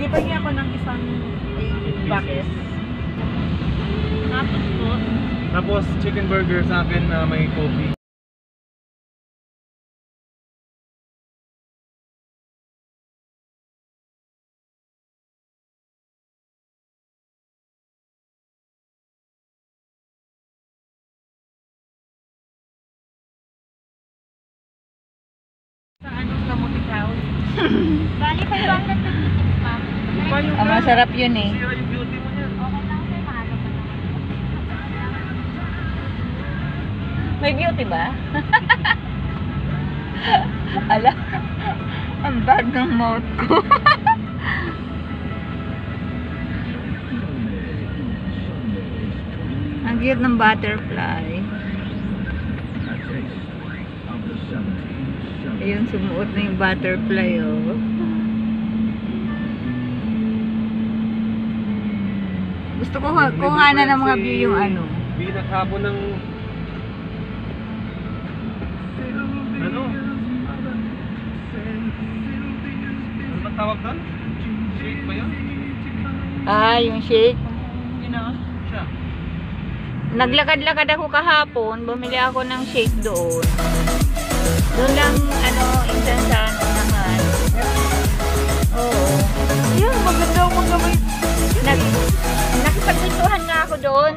Sige, pagin ako ng isang bucket. Tapos po. Tapos chicken burger sa akin na may coffee. Sa anong gamot ikaw? Bali, 556, ma'am. Masarap yun eh. Sira yung beauty mo niyan. Okay lang, sir. Mahalo pa naman. May beauty ba? Ala, ang bad ng mouth ko. Ang cute ng butterfly. Ayun, sumuot na yung butterfly, oh. Gusto ko kuhanan ng mga view yung ano. Binaghapon ng ano? Ano ba tawag doon? Shake ba yun? Ah, yung shake. You know? Siya. Naglakad-lakad ako kahapon, bumili ako ng shake doon. Doon lang, ano, insan sa ano naman. Oo. Yeah, maganda ako gamay. Nakipagpintuhan nga ako doon.